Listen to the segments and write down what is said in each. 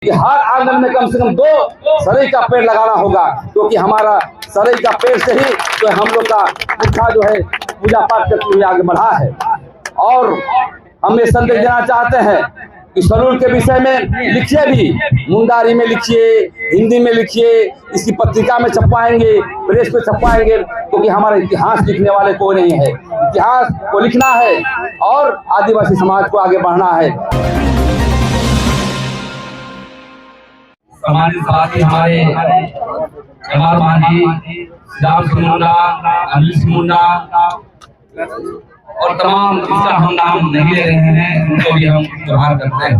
कि हर आंगन में कम से कम 2 सरई का पेड़ लगाना होगा, क्योंकि हमारा सरई का पेड़ से ही तो हम लोग का पुरखा जो है पूजा पाठ करते हुए आगे बढ़ा है। और हम ये संदेश देना चाहते हैं कि सरूल के विषय में लिखिए भी, मुंडारी में लिखिए, हिंदी में लिखिए, इसकी पत्रिका में छपवाएंगे, प्रेस में छपवाएंगे, क्योंकि हमारा इतिहास लिखने वाले कोई नहीं है। इतिहास को लिखना है और आदिवासी समाज को आगे बढ़ाना है। हमारे साथ ही हमारे जमाल मांझी, राम सिंह मुंडा, अनिल सिंह मुंडा और तमाम जिसका हम नाम नहीं ले रहे हैं उनको भी हम व्यवहार करते हैं।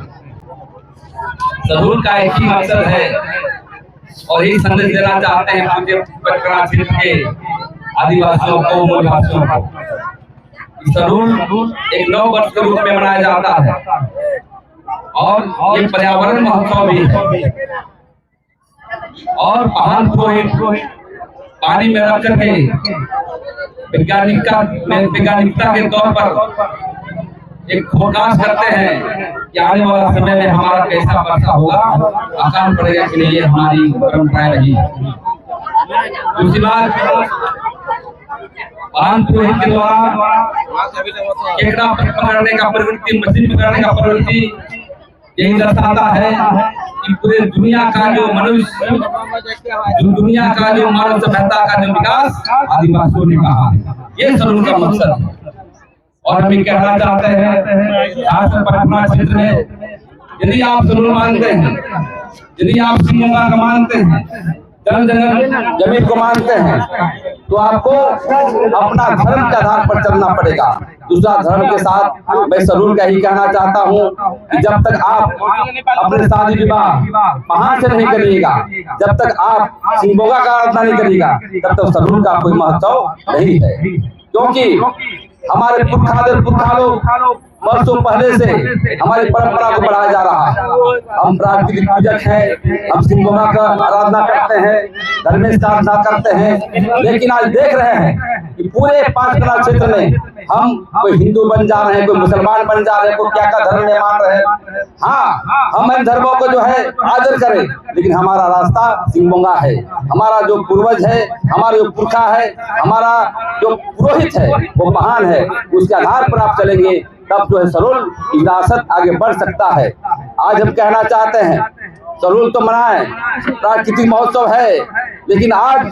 सरूल का एक ही मकसद है और यही संदेश देना चाहते हैं पूरे पटना क्षेत्र के आदिवासियों को, मूलवासियों को। सरूल एक नव वर्ष के रूप में मनाया जाता है और ये पर्यावरण महोत्सव भी है। और पहाड़ को पानी में रख करके वैज्ञानिकता के तौर पर एक फोरकास्ट करते हैं कि आने वाला समय में हमारा कैसा वर्षा होगा, आसान पड़ेगा कि नहीं, ये हमारी परंपराएं रही। दूसरी बात, पान पुरोहित के द्वारा केकड़ा पकड़ने का प्रवृत्ति, मछली पकड़ने का प्रवृत्ति यही दर्शाता है कि पूरे दुनिया का जो मनुष्य, दुनिया का जो मानव सभ्यता का जो विकास आदिवासियों ने कहा, ये सरूल का मकसद है। और हम ये कहना चाहते हैं आज पटना क्षेत्र में यदि आप सरूल मानते हैं, यदि आप सिंगोंगा का मानते हैं, जमीन को मानते हैं, तो आपको अपना धर्म के आधार पर चलना पड़ेगा। दूसरा धर्म के साथ मैं सरूल का ही कहना चाहता हूँ कि जब तक आप अपने शादी विवाह पहाड़ से नहीं करिएगा, जब तक आप सिंगोंगा का आराधना नहीं करिएगा, तब तक सरूल का कोई महत्व नहीं है। क्योंकि हमारे पुरखा लोग वर्षों पहले से हमारी परंपरा को बढ़ाया जा रहा है। हम प्राकृतिक पूजक हैं, हम सिंगोंगा का आराधना करते हैं, धर्मेश का आराधना करते हैं, लेकिन आज देख रहे हैं कि पूरे पटना क्षेत्र में हम कोई हिंदू बन जा रहे हैं, कोई मुसलमान बन जा रहे हैं, कोई क्या का धर्म में मान रहे हैं। हाँ, हम इन धर्मों को जो है आदर करें, लेकिन हमारा रास्ता सिंगोंगा है। हमारा जो पूर्वज है, हमारा जो पुरखा है, हमारा जो पुरोहित है वो महान है। उसके आधार पर आप चलेंगे तब जो है सरूल की विरासत आगे बढ़ सकता है। आज हम कहना चाहते हैं सरूल तो मनाएं, प्राकृतिक महोत्सव है, लेकिन आज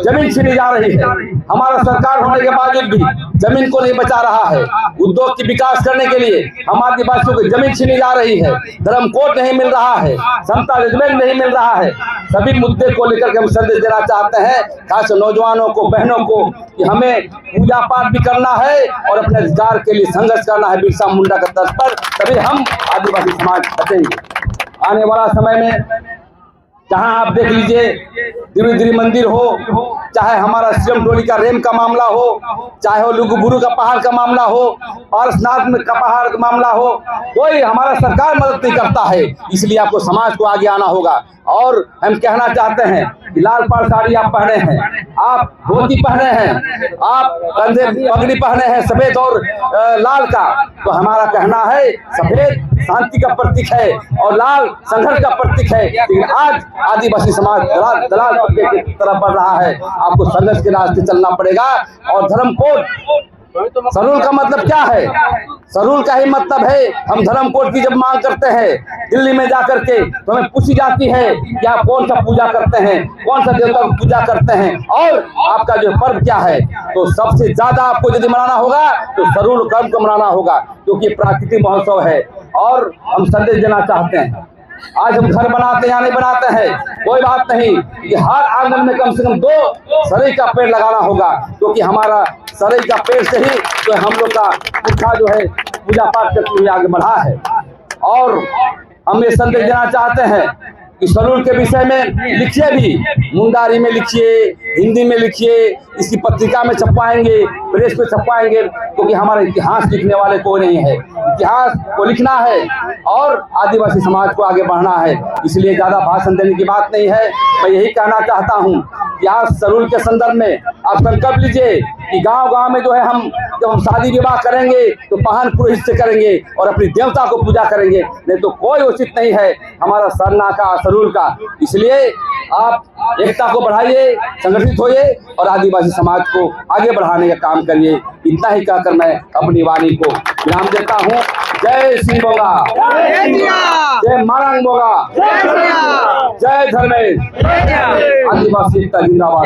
जमीन छीनी जा रही है। हमारा सरकार होने के बावजूद भी जमीन को नहीं बचा रहा है। उद्योग की विकास करने के लिए हम आदिवासियों को जमीन छीनी जा रही है। धर्म कोड नहीं मिल रहा है, समता जजमेंट नहीं मिल रहा है। सभी मुद्दे को लेकर के हम संदेश देना चाहते हैं, खास नौजवानों को, बहनों को, कि हमें पूजा पाठ भी करना है और अपने अधिकार के लिए संघर्ष करना है बिरसा मुंडा का तर्ज पर, तभी हम आदिवासी समाज बचेंगे। आने वाला समय में जहां आप देख लीजिए दिरी मंदिर हो, चाहे हमारा सीएम टोली का रेम का मामला हो, चाहे वो लुगुबुरु का पहाड़ का मामला हो, पारसनाथ का पहाड़ का मामला हो, कोई हमारा सरकार मदद नहीं करता है। इसलिए आपको समाज को आगे आना होगा। और हम कहना चाहते हैं कि लाल पाड़ साड़ी आप पहने हैं, आप धोती पहने हैं, आप कंधे पगड़ी पहने हैं सफेद और लाल का, तो हमारा कहना है सफेद शांति का प्रतीक है और लाल संघर्ष का प्रतीक है। लेकिन आज आदिवासी समाज दलाल तबके की तरफ बढ़ रहा है। आपको संघर्ष के रास्ते चलना पड़ेगा। और धर्म कोड, सरूल का मतलब क्या है? सरूल का ही मतलब है, हम धर्म कोड की जब मांग करते हैं दिल्ली में जाकर के, तो हमें पूछी जाती है कि आप कौन सा पूजा करते हैं, कौन सा देवता की पूजा करते हैं और आपका जो पर्व क्या है। तो सबसे ज्यादा आपको यदि मनाना होगा तो सरूल कर्म को मनाना होगा, क्योंकि प्राकृतिक महोत्सव है। और हम संदेश देना चाहते हैं, आज हम घर बनाते हैं या नहीं बनाते हैं कोई बात नहीं, कि हर आंगन में कम से कम 2 सरई का पेड़ लगाना होगा, क्योंकि हमारा सरई का पेड़ से ही तो हम लोग का पुरखा जो है पूजा पाठ करते हुए आगे बढ़ा है। और हम ये संदेश देना चाहते हैं कि सरूल के विषय में लिखिए भी, मुंडारी में लिखिए, हिंदी में लिखिए, इसकी पत्रिका में छपवाएंगे, प्रेस में छपवाएंगे, क्योंकि हमारा इतिहास लिखने वाले कोई नहीं है। इतिहास को लिखना है और आदिवासी समाज को आगे बढ़ाना है। इसलिए ज़्यादा भाषण देने की बात नहीं है। मैं यही कहना चाहता हूँ कि आज सरूल के संदर्भ में आप संकल्प लीजिए कि गांव-गांव में जो है जब हम शादी विवाह करेंगे तो पाहन पुरोहित से करेंगे और अपनी देवता को पूजा करेंगे, नहीं तो कोई उचित नहीं है हमारा सरना का, सरूल का। इसलिए आप एकता को बढ़ाइए, संगठित होइए और आदिवासी समाज को आगे बढ़ाने का काम करिए। इतना ही कहकर मैं अपनी वाणी को विराम देता हूँ। जय श्री बोगा, जय मारंग बोगा, जय धर्मेश, आदिवासी एकता जिंदाबाद।